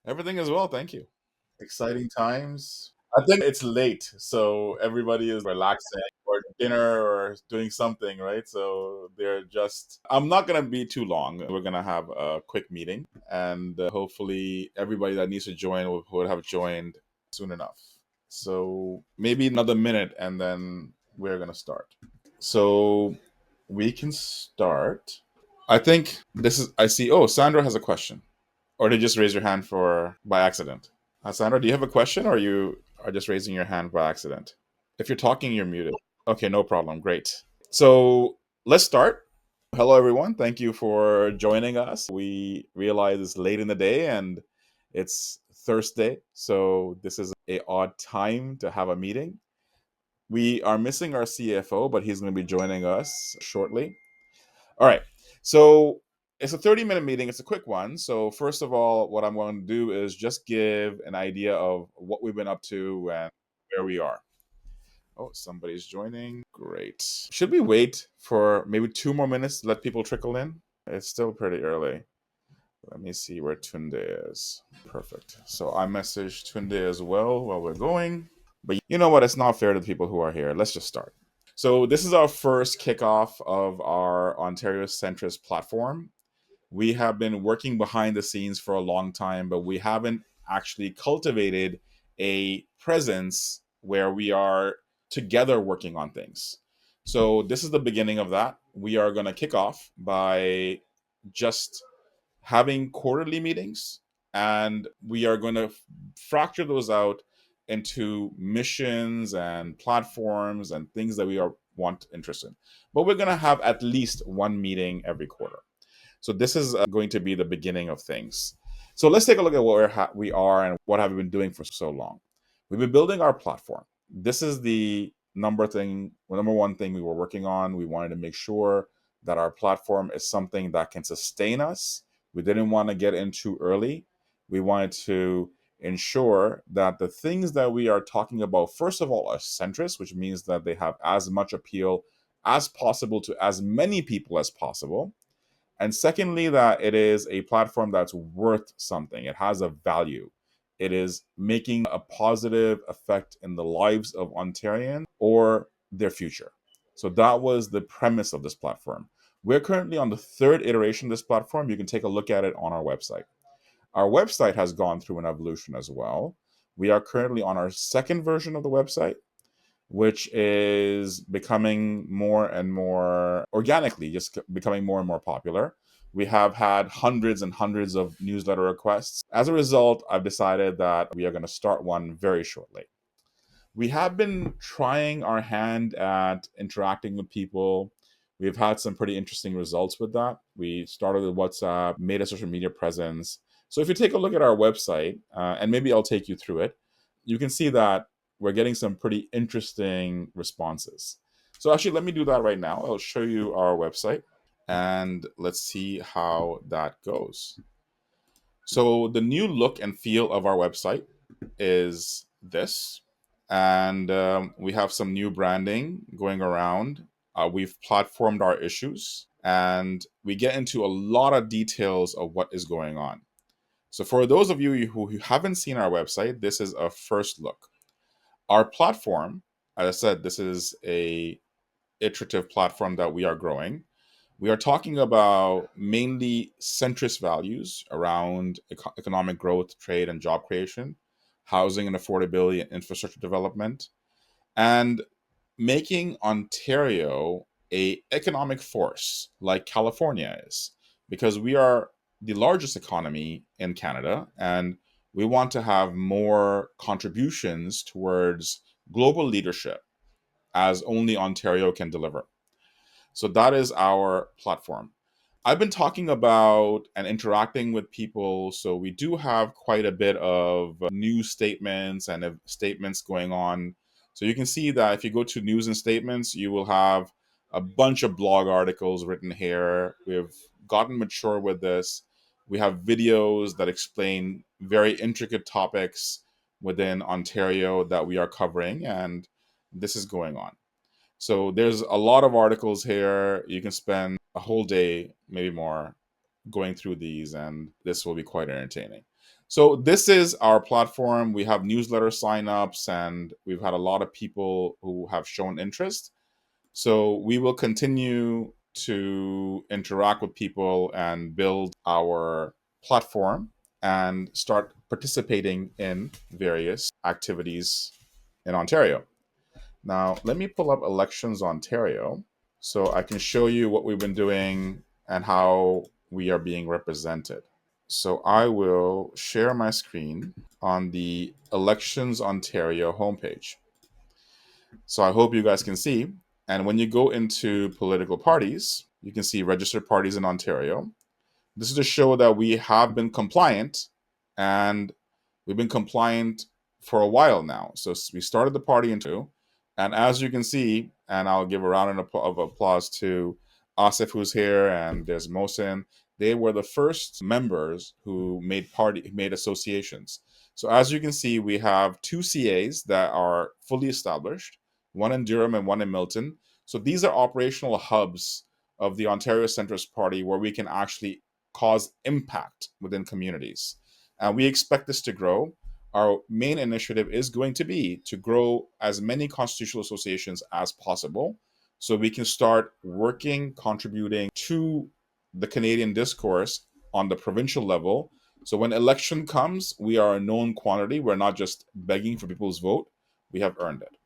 Everything is well, thank you. Exciting times. I think it's late, so everybody is relaxing or dinner or doing something, right? So they're just. I'm not going to be too long. We're going to have a quick meeting, and hopefully, everybody that needs to join will have joined soon enough. So maybe another minute, and then we're going to start. So we can start. I think this is. I see. Oh, Sandra has a question. Or did you just raise your hand for by accident? Sandra, do you have a question or you are just raising your hand by accident? If you're talking, you're muted. Okay, no problem. Great. So let's start. Hello, everyone. Thank you for joining us. We realize it's late in the day and it's Thursday, so this is a odd time to have a meeting. We are missing our CFO, but he's going to be joining us shortly. All right. So it's a 30-minute meeting. It's a quick one. So, first of all, what I'm going to do is just give an idea of what we've been up to and where we are. Oh, somebody's joining. Great. Should we wait for maybe 2 more minutes to let people trickle in? It's still pretty early. Let me see where Tunde is. Perfect. So I messaged Tunde as well while we're going. But you know what? It's not fair to the people who are here. Let's just start. So this is our first kickoff of our Ontario Centrist platform. We have been working behind the scenes for a long time, but we haven't actually cultivated a presence where we are together working on things. So this is the beginning of that. We are going to kick off by just having quarterly meetings, and we are going to fracture those out into missions and platforms and things that we are want interested in. But we're going to have at least one meeting every quarter. So this is going to be the beginning of things. So let's take a look at where we are and what have we been doing for so long. We've been building our platform. This is the number one thing we were working on. We wanted to make sure that our platform is something that can sustain us. We didn't want to get in too early. We wanted to ensure that the things that we are talking about, first of all, are centrist, which means that they have as much appeal as possible to as many people as possible. And secondly, that it is a platform that's worth something. It has a value. It is making a positive effect in the lives of Ontarians or their future. So that was the premise of this platform. We're currently on the third iteration of this platform. You can take a look at it on our website. Our website has gone through an evolution as well. We are currently on our second version of the website, which is becoming more and more organically, just becoming more and more popular. We have had hundreds and hundreds of newsletter requests. As a result, I've decided that we are going to start one very shortly. We have been trying our hand at interacting with people. We've had some pretty interesting results with that. We started with WhatsApp, made a social media presence. So if you take a look at our website, and maybe I'll take you through it, you can see that we're getting some pretty interesting responses. So actually, let me do that right now. I'll show you our website and let's see how that goes. So the new look and feel of our website is this. And we have some new branding going around. We've platformed our issues and we get into a lot of details of what is going on. So for those of you who haven't seen our website, this is a first look. Our platform, as I said, this is a iterative platform that we are growing. We are talking about mainly centrist values around economic growth, trade, and job creation, housing and affordability, and infrastructure development, and making Ontario a economic force like California is, because we are the largest economy in Canada, and we want to have more contributions towards global leadership as only Ontario can deliver. So that is our platform. I've been talking about and interacting with people. So we do have quite a bit of news statements and statements going on. So you can see that if you go to news and statements, you will have a bunch of blog articles written here. We've gotten mature with this. We have videos that explain very intricate topics within Ontario that we are covering, and this is going on. So there's a lot of articles here. You can spend a whole day, maybe more, going through these, and this will be quite entertaining. So this is our platform. We have newsletter signups, and we've had a lot of people who have shown interest. So we will continue to interact with people and build our platform and start participating in various activities in Ontario. Now, let me pull up Elections Ontario so I can show you what we've been doing and how we are being represented. So I will share my screen on the Elections Ontario homepage. So I hope you guys can see. And when you go into political parties, you can see registered parties in Ontario. This is to show that we have been compliant, and we've been compliant for a while now. So we started the party in two, and as you can see, and I'll give a round of applause to Asif, who's here, and there's Mohsen. They were the first members who made associations. So as you can see, we have two CAs that are fully established, one in Durham and one in Milton. So these are operational hubs of the Ontario Centrist Party where we can actually cause impact within communities. And we expect this to grow. Our main initiative is going to be to grow as many constitutional associations as possible so we can start working, contributing to the Canadian discourse on the provincial level. So when election comes, we are a known quantity. We're not just begging for people's vote, we have earned it.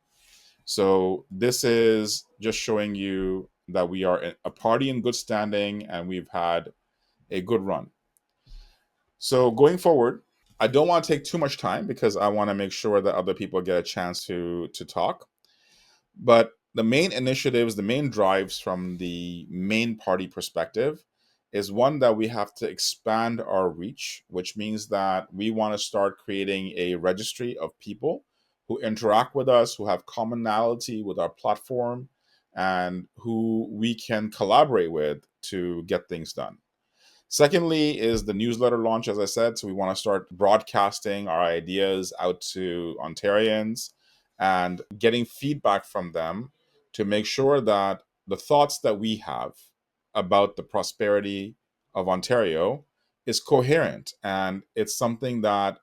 So this is just showing you that we are a party in good standing and we've had a good run. So going forward, I don't want to take too much time because I want to make sure that other people get a chance to talk. But the main initiatives, the main drives from the main party perspective is one that we have to expand our reach, which means that we want to start creating a registry of people who interact with us, who have commonality with our platform, and who we can collaborate with to get things done. Secondly, is the newsletter launch, as I said. So we want to start broadcasting our ideas out to Ontarians and getting feedback from them to make sure that the thoughts that we have about the prosperity of Ontario is coherent and it's something that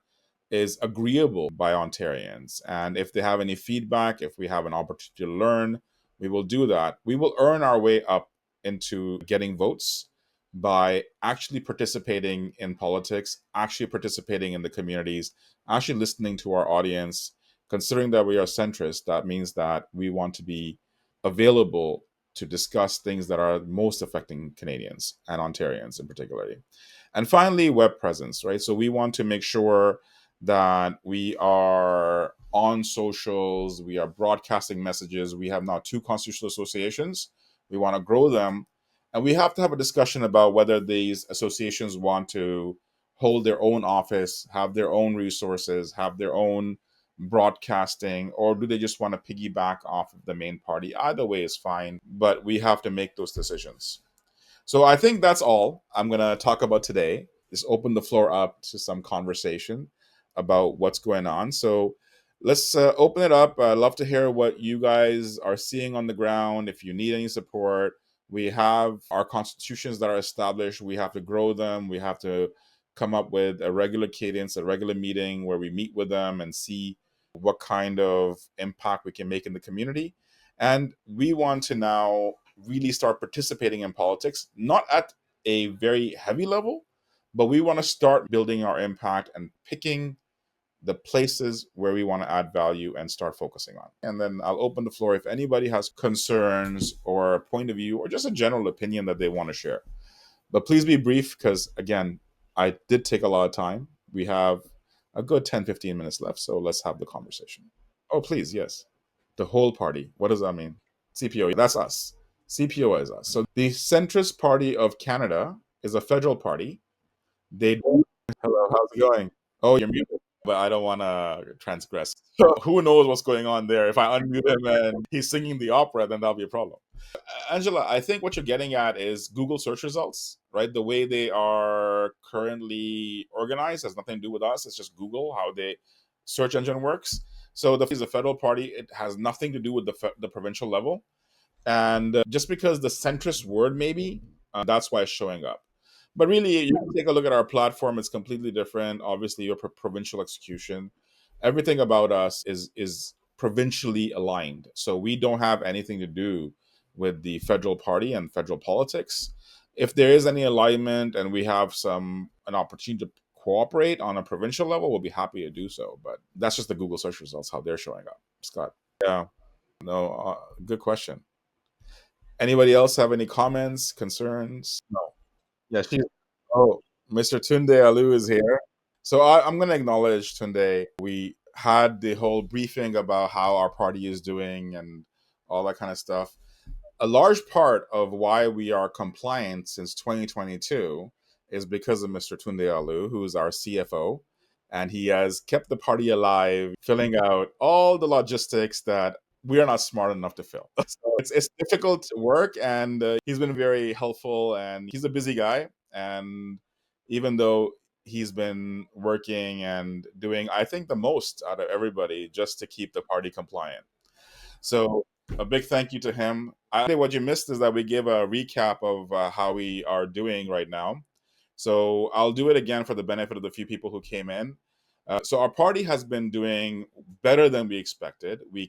is agreeable by Ontarians. And if they have any feedback, if we have an opportunity to learn, we will do that. We will earn our way up into getting votes by actually participating in politics, actually participating in the communities, actually listening to our audience. Considering that we are centrist, that means that we want to be available to discuss things that are most affecting Canadians and Ontarians in particular. And finally, web presence, right? So we want to make sure that we are on socials, we are broadcasting messages. We have now two constitutional associations. We want to grow them, and we have to have a discussion about whether these associations want to hold their own office, have their own resources, have their own broadcasting, or do they just want to piggyback off of the main party? Either way is fine, but we have to make those decisions. So I think that's all I'm going to talk about today. Just open the floor up to some conversation about what's going on. So let's open it up. I'd love to hear what you guys are seeing on the ground. If you need any support, we have our constitutions that are established. We have to grow them. We have to come up with a regular cadence, a regular meeting where we meet with them and see what kind of impact we can make in the community. And we want to now really start participating in politics, not at a very heavy level, but we want to start building our impact and picking the places where we want to add value and start focusing on. And then I'll open the floor if anybody has concerns or a point of view or just a general opinion that they want to share. But please be brief because, again, I did take a lot of time. We have a good 10-15 minutes left, so let's have the conversation. Oh, please, yes. The whole party. What does that mean? CPO, that's us. CPO is us. So the Centrist Party of Canada is a federal party. They Hello, how's it going? Oh, you're muted, but I don't want to transgress. Who knows what's going on there? If I unmute him and he's singing the opera, then that'll be a problem. Angela, I think what you're getting at is Google search results, right? The way they are currently organized has nothing to do with us. It's just Google, how the search engine works. So the is a federal party. It has nothing to do with the provincial level. And just because the centrist word maybe, that's why it's showing up. But really, you can take a look at our platform. It's completely different. Obviously, your provincial execution, everything about us is provincially aligned. So we don't have anything to do with the federal party and federal politics. If there is any alignment and we have an opportunity to cooperate on a provincial level, we'll be happy to do so. But that's just the Google search results, how they're showing up. Scott. Yeah. No. Good question. Anybody else have any comments, concerns? No. Yeah, she's. Oh, Mr. Tunde Alu is here. So I'm going to acknowledge Tunde. We had the whole briefing about how our party is doing and all that kind of stuff. A large part of why we are compliant since 2022 is because of Mr. Tunde Alu, who is our CFO. And he has kept the party alive, filling out all the logistics that we are not smart enough to fill. So it's difficult work, and he's been very helpful. And he's a busy guy. And even though he's been working and doing, I think, the most out of everybody just to keep the party compliant. So a big thank you to him. I think what you missed is that we give a recap of how we are doing right now. So I'll do it again for the benefit of the few people who came in. So our party has been doing better than we expected. We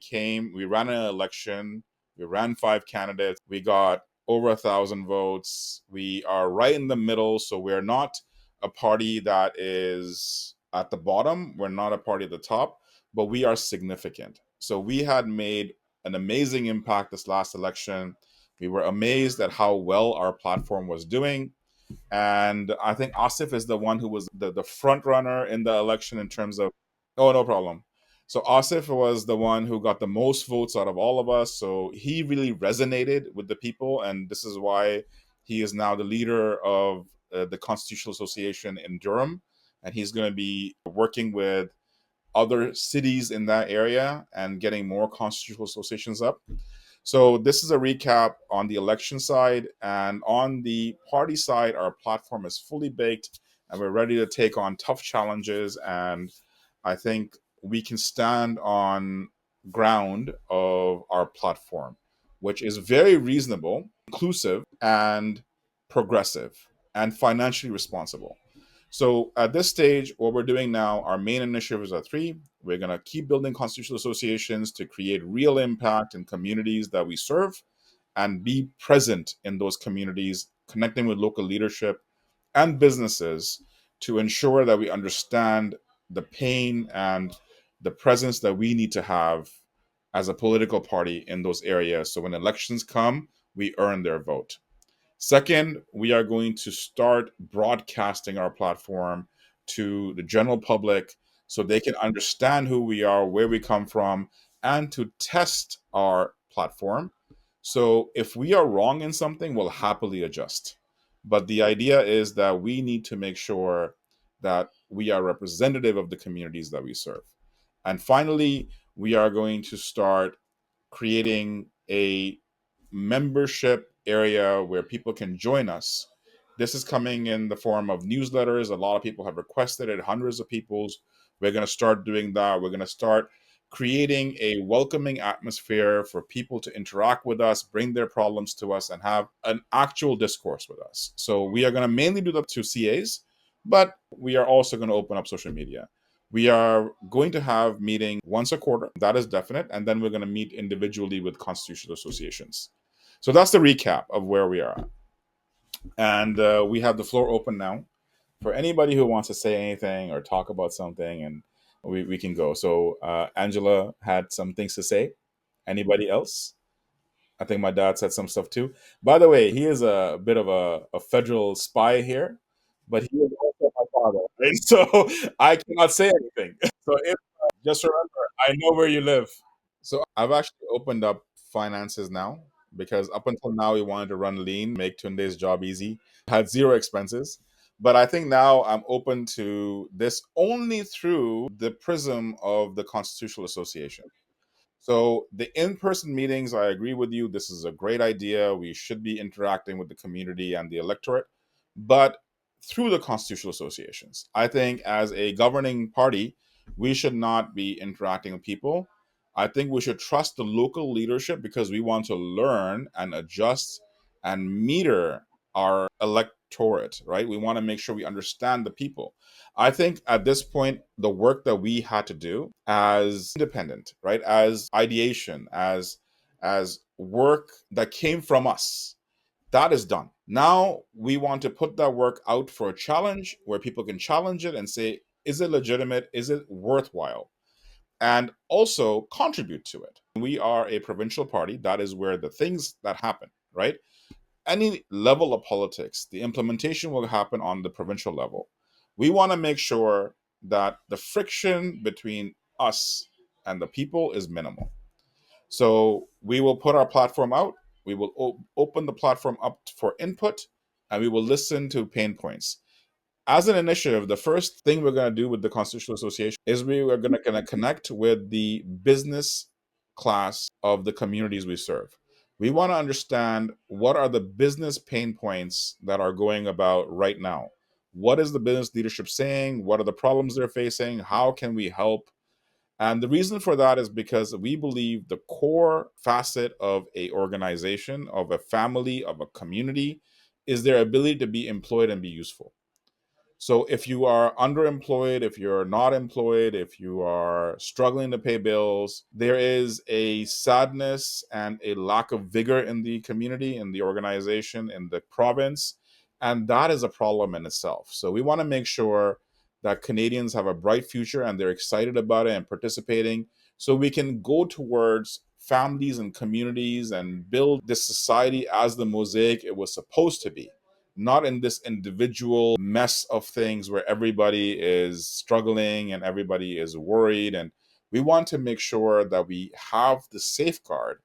ran an election, we ran 5 candidates, we got over 1,000 votes. We are right in the middle, so we're not a party that is at the bottom. We're not a party at the top, but we are significant. So we had made an amazing impact this last election. We were amazed at how well our platform was doing. And I think Asif is the one who was the front runner in the election in terms of, oh, no problem. So Asif was the one who got the most votes out of all of us. So he really resonated with the people. And this is why he is now the leader of the Constitutional Association in Durham. And he's going to be working with other cities in that area and getting more constitutional associations up. So this is a recap on the election side, and on the party side, our platform is fully baked and we're ready to take on tough challenges. And I think we can stand on ground of our platform, which is very reasonable, inclusive, and progressive, and financially responsible. So at this stage, what we're doing now, our main initiatives are three. We're going to keep building constitutional associations to create real impact in communities that we serve and be present in those communities, connecting with local leadership and businesses to ensure that we understand the pain and the presence that we need to have as a political party in those areas. So when elections come, we earn their vote. Second, we are going to start broadcasting our platform to the general public so they can understand who we are, where we come from, and to test our platform. So if we are wrong in something, we'll happily adjust. But the idea is that we need to make sure that we are representative of the communities that we serve. And finally, we are going to start creating a membership area where people can join us. This is coming in the form of newsletters. A lot of people have requested it, hundreds of people's. We're going to start doing that. We're going to start creating a welcoming atmosphere for people to interact with us, bring their problems to us, and have an actual discourse with us. So we are going to mainly do that to CAs, but we are also going to open up social media. We are going to have meeting once a quarter. That is definite. And then we're going to meet individually with constitutional associations. So that's the recap of where we are at. And we have the floor open now for anybody who wants to say anything or talk about something, and we can go. So Angela had some things to say. Anybody else? I think my dad said some stuff too. By the way, he is a bit of a federal spy here, but he is also my father, right? So I cannot say anything. So just remember, I know where you live. So I've actually opened up finances now because up until now we wanted to run lean, make Tunde's job easy, had zero expenses. But I think now I'm open to this only through the prism of the Constitutional Association. So the in-person meetings, I agree with you. This is a great idea. We should be interacting with the community and the electorate, but through the constitutional associations. I think as a governing party, we should not be interacting with people. I think we should trust the local leadership because we want to learn and adjust and meter our toward it, right? We want to make sure we understand the people. I think at this point, the work that we had to do as independent, right, as ideation, as work that came from us, that is done. Now we want to put that work out for a challenge where people can challenge it and say, is it legitimate? Is it worthwhile? And also contribute to it. We are a provincial party. That is where the things that happen, right? Any level of politics, the implementation will happen on the provincial level. We want to make sure that the friction between us and the people is minimal. So we will put our platform out. We will open the platform up for input, and we will listen to pain points. As an initiative, the first thing we're going to do with the Constitutional Association is we are going to connect with the business class of the communities we serve. We want to understand what are the business pain points that are going about right now. What is the business leadership saying? What are the problems they're facing? How can we help? And the reason for that is because we believe the core facet of a organization, of a family, of a community is their ability to be employed and be useful. So if you are underemployed, if you're not employed, if you are struggling to pay bills, there is a sadness and a lack of vigor in the community, in the organization, in the province. And that is a problem in itself. So we want to make sure that Canadians have a bright future and they're excited about it and participating so we can go towards families and communities and build this society as the mosaic it was supposed to be, not in this individual mess of things where everybody is struggling and everybody is worried. And we want to make sure that we have the safeguard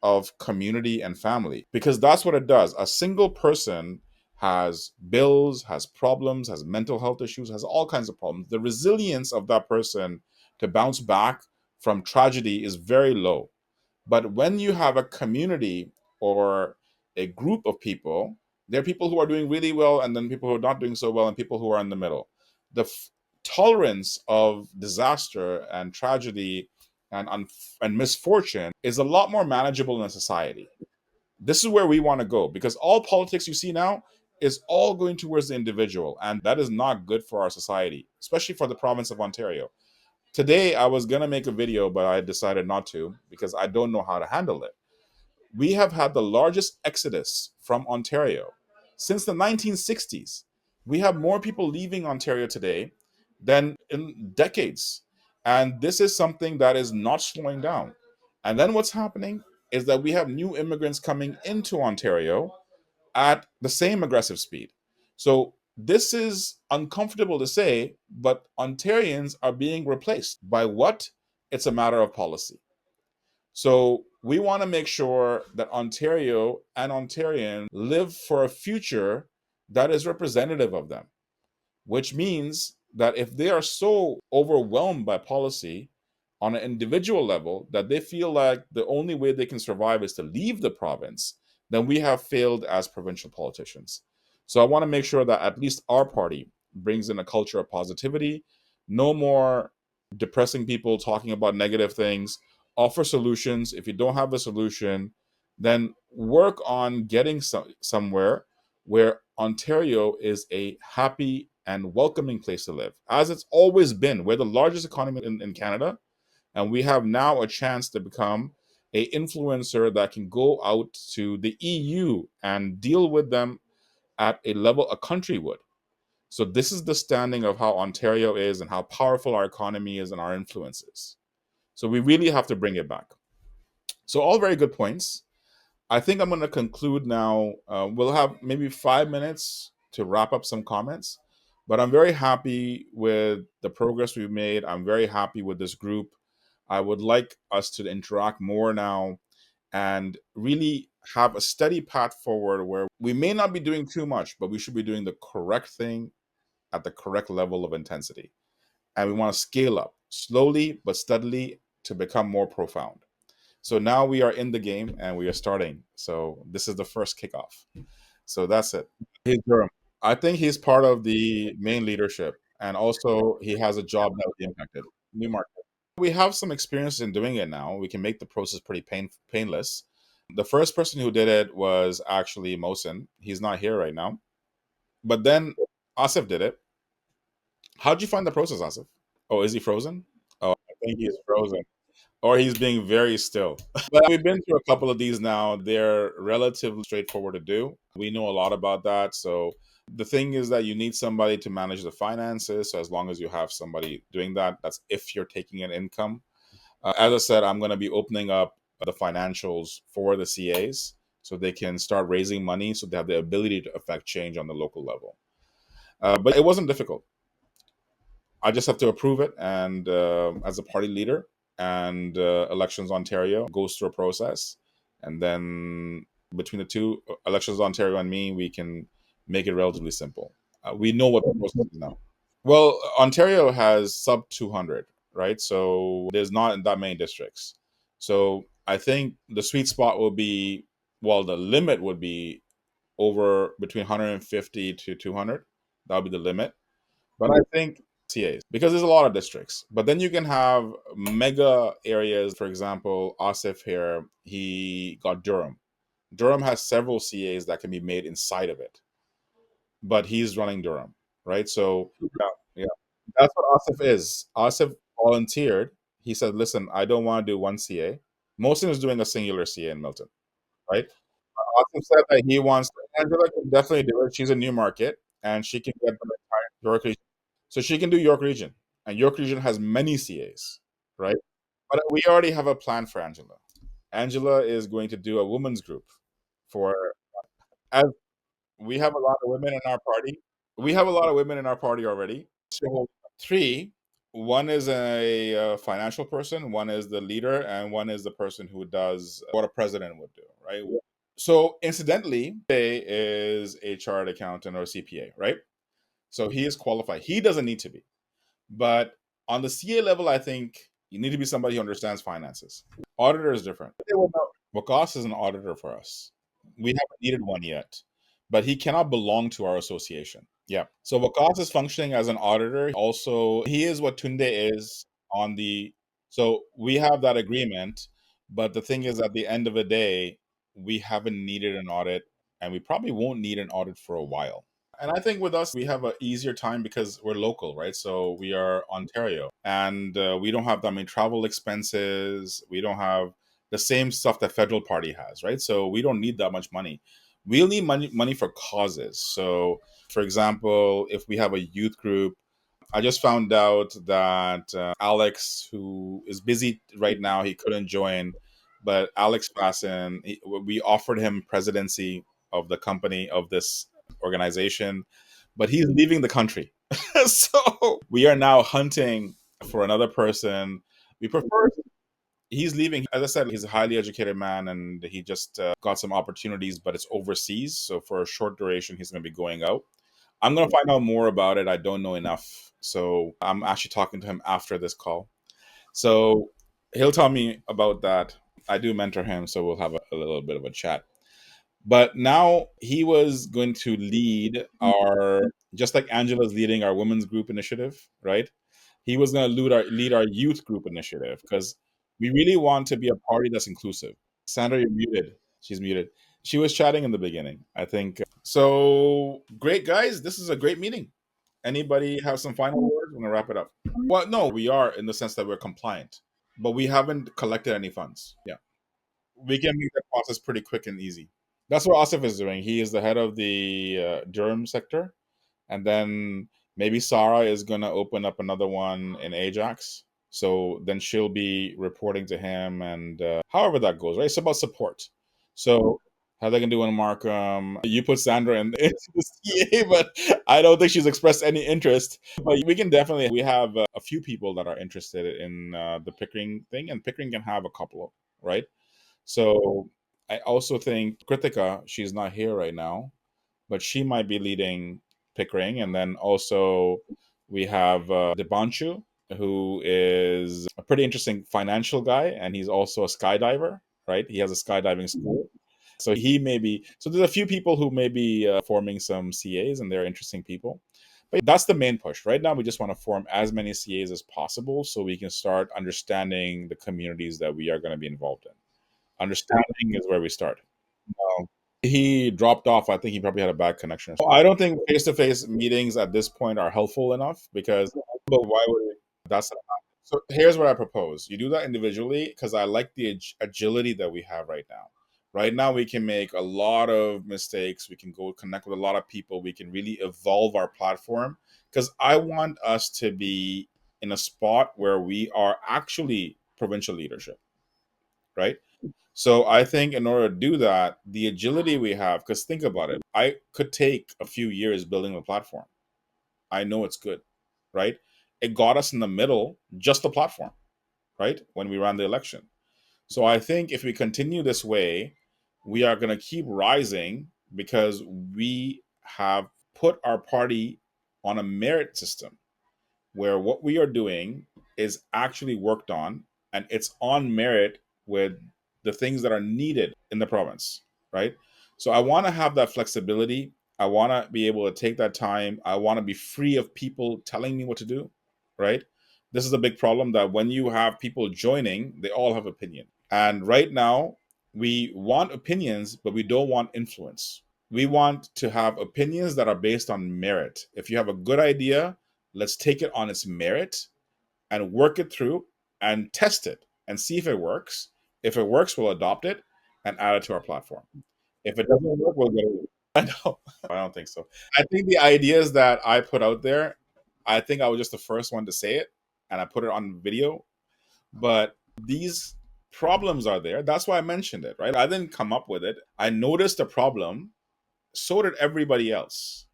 of community and family, because that's what it does. A single person has bills, has problems, has mental health issues, has all kinds of problems. The resilience of that person to bounce back from tragedy is very low. But when you have a community or a group of people, there are people who are doing really well, and then people who are not doing so well, and people who are in the middle. The tolerance of disaster and tragedy and misfortune is a lot more manageable in a society. This is where we want to go, because all politics you see now is all going towards the individual, and that is not good for our society, especially for the province of Ontario. Today, I was going to make a video, but I decided not to because I don't know how to handle it. We have had the largest exodus from Ontario since the 1960s. We have more people leaving Ontario today than in decades. And this is something that is not slowing down. And then what's happening is that we have new immigrants coming into Ontario at the same aggressive speed. So this is uncomfortable to say, but Ontarians are being replaced by what? It's a matter of policy. So we want to make sure that Ontario and Ontarians live for a future that is representative of them, which means that if they are so overwhelmed by policy on an individual level that they feel like the only way they can survive is to leave the province, then we have failed as provincial politicians. So I want to make sure that at least our party brings in a culture of positivity, no more depressing people talking about negative things, offer solutions. If you don't have a solution, then work on getting somewhere where Ontario is a happy and welcoming place to live, as it's always been. We're the largest economy in Canada, and we have now a chance to become a influencer that can go out to the EU and deal with them at a level a country would. So this is the standing of how Ontario is and how powerful our economy is and our influence is. So we really have to bring it back. So all very good points. I think I'm going to conclude now. We'll have maybe 5 minutes to wrap up some comments, but I'm very happy with the progress we've made. I'm very happy with this group. I would like us to interact more now and really have a steady path forward where we may not be doing too much, but we should be doing the correct thing at the correct level of intensity. And we want to scale up slowly but steadily to become more profound. So now we are in the game and we are starting. So this is the first kickoff. So that's it. He's Durham. I think he's part of the main leadership, and also he has a job that will be impacted. Newmarket. We have some experience in doing it now. We can make the process pretty painless. The first person who did it was actually Mosin. He's not here right now. But then Asif did it. How'd you find the process, Asif? Oh, is he frozen? Oh, I think he's frozen. Or he's being very still. But we've been through a couple of these now. They're relatively straightforward to do. We know a lot about that. So the thing is that you need somebody to manage the finances. So as long as you have somebody doing that, that's if you're taking an income. As I said, I'm going to be opening up the financials for the CAs so they can start raising money so they have the ability to affect change on the local level. But it wasn't difficult. I just have to approve it, and as a party leader, and Elections Ontario goes through a process, and then between the two, Elections Ontario and me, we can make it relatively simple. We know what the process is now. Well, Ontario has sub 200, right? So there's not that many districts. So I think the sweet spot will be, well, the limit would be over between 150 to 200. That would be the limit. But I think CAs, because there's a lot of districts. But then you can have mega areas. For example, Asif here, he got Durham. Durham has several CAs that can be made inside of it, but he's running Durham, right? So yeah, yeah. That's what Asif is. Asif volunteered. He said, "Listen, I don't want to do one CA." Mohsin is doing a singular CA in Milton, right? Asif said that he wants. Angela can definitely do it. She's a new market, and she can get the entire York region. So she can do York region, and York region has many CAs, right? But we already have a plan for Angela. Angela is going to do a women's group for, as we have a lot of women in our party. We have a lot of women in our party already. So three. One is a financial person, one is the leader, and one is the person who does what a president would do, right? So incidentally, A is a chartered accountant or CPA, right? So he is qualified. He doesn't need to be. But on the CA level, I think you need to be somebody who understands finances. Auditor is different. Wakas is an auditor for us. We haven't needed one yet, but he cannot belong to our association. Yeah. So Wakas is functioning as an auditor. Also, he is what Tunde is on the. So we have that agreement, but the thing is, at the end of the day, we haven't needed an audit, and we probably won't need an audit for a while. And I think with us, we have an easier time because we're local, right? So we are Ontario, and we don't have that many travel expenses. We don't have the same stuff that federal party has, right? So we don't need that much money. We'll need money for causes. So, for example, if we have a youth group, I just found out that Alex, who is busy right now, he couldn't join, but Alex Fassen, we offered him presidency of the company of this organization, but he's leaving the country. So we are now hunting for another person. We prefer, he's leaving. As I said, he's a highly educated man, and he just got some opportunities, but it's overseas. So for a short duration, he's going to be going out. I'm going to find out more about it. I don't know enough. So I'm actually talking to him after this call. So he'll tell me about that. I do mentor him, so we'll have a little bit of a chat. But now he was going to lead our, just like Angela's leading our women's group initiative, right? He was going to lead our youth group initiative because we really want to be a party that's inclusive. Sandra, you're muted. She's muted. She was chatting in the beginning, I think. So great, guys. This is a great meeting. Anybody have some final words? I'm going to wrap it up. Well, no, we are in the sense that we're compliant, but we haven't collected any funds. Yeah. We can make that process pretty quick and easy. That's what Asif is doing. He is the head of the Durham sector, and then maybe Sarah is gonna open up another one in Ajax. So then she'll be reporting to him, and however that goes, right? It's about support. So how they can do in Markham? You put Sandra in into the CA, but I don't think she's expressed any interest. But we can definitely. We have a few people that are interested in the Pickering thing, and Pickering can have a couple, right? So I also think Kritika, she's not here right now, but she might be leading Pickering. And then also we have Debanshu, who is a pretty interesting financial guy, and he's also a skydiver, right? He has a skydiving school. So he may be, so there's a few people who may be forming some CAs, and they're interesting people. But that's the main push. Right now, we just want to form as many CAs as possible so we can start understanding the communities that we are going to be involved in. Understanding is where we start. He dropped off. I think he probably had a bad connection. I don't think face to face meetings at this point are helpful enough because, but why would it? That's so. Here's what I propose: you do that individually because I like the agility that we have right now. Right now, we can make a lot of mistakes. We can go connect with a lot of people. We can really evolve our platform because I want us to be in a spot where we are actually provincial leadership, right? So I think in order to do that, the agility we have, because think about it, I could take a few years building a platform. I know it's good, right? It got us in the middle, just the platform, right? When we ran the election. So I think if we continue this way, we are going to keep rising because we have put our party on a merit system where what we are doing is actually worked on and it's on merit with the things that are needed in the province, right? So I want to have that flexibility. I want to be able to take that time. I want to be free of people telling me what to do, right? This is a big problem that when you have people joining, they all have opinion. And right now, we want opinions, but we don't want influence. We want to have opinions that are based on merit. If you have a good idea, let's take it on its merit and work it through and test it and see if it works. If it works, we'll adopt it and add it to our platform. If it doesn't work, we'll get rid of it. I know. I don't think so. I think the ideas that I put out there, I think I was just the first one to say it and I put it on video. But these problems are there. That's why I mentioned it, right? I didn't come up with it. I noticed a problem. So did everybody else.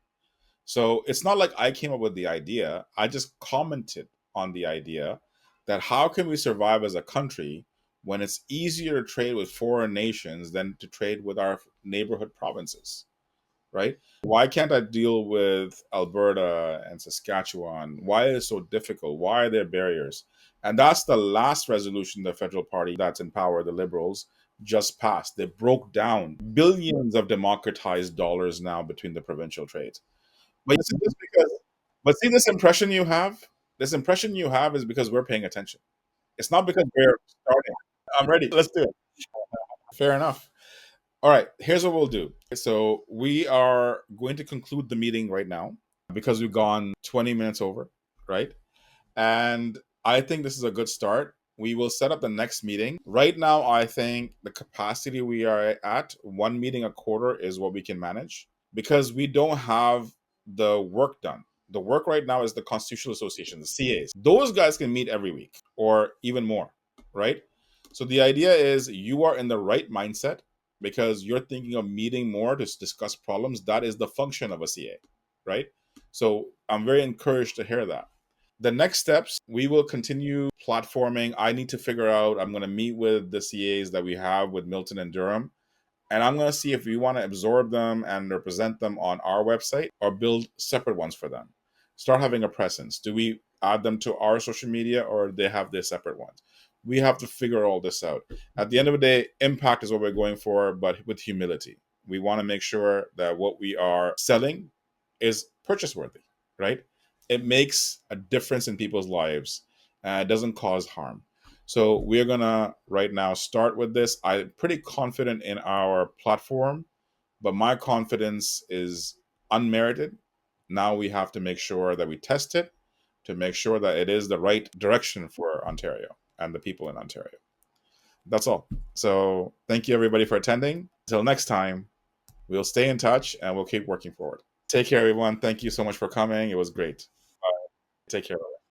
So it's not like I came up with the idea. I just commented on the idea that how can we survive as a country when it's easier to trade with foreign nations than to trade with our neighborhood provinces, right? Why can't I deal with Alberta and Saskatchewan? Why is it so difficult? Why are there barriers? And that's the last resolution the federal party that's in power, the Liberals, just passed. They broke down billions of democratized dollars now between the provincial trades. But you see this because, but see this impression you have. This impression you have is because we're paying attention. It's not because we're starting. I'm ready. Let's do it. Fair enough. All right. Here's what we'll do. So we are going to conclude the meeting right now because we've gone 20 minutes over, right? And I think this is a good start. We will set up the next meeting. Right now, I think the capacity we are at, one meeting a quarter is what we can manage because we don't have the work done. The work right now is the Constitutional Association, the CAs. Those guys can meet every week or even more, right? So the idea is you are in the right mindset because you're thinking of meeting more to discuss problems. That is the function of a CA, right? So I'm very encouraged to hear that. The next steps, we will continue platforming. I need to figure out, I'm going to meet with the CAs that we have with Milton and Durham, and I'm going to see if we want to absorb them and represent them on our website or build separate ones for them. Start having a presence. Do we add them to our social media or they have their separate ones? We have to figure all this out. At the end of the day, impact is what we're going for, but with humility. We want to make sure that what we are selling is purchase worthy, right? It makes a difference in people's lives and it doesn't cause harm. So we're gonna right now start with this. I'm pretty confident in our platform, but my confidence is unmerited. Now we have to make sure that we test it to make sure that it is the right direction for Ontario and the people in Ontario. That's all. So thank you everybody for attending. Until next time, we'll stay in touch and we'll keep working forward. Take care, everyone. Thank you so much for coming. It was great. Take care.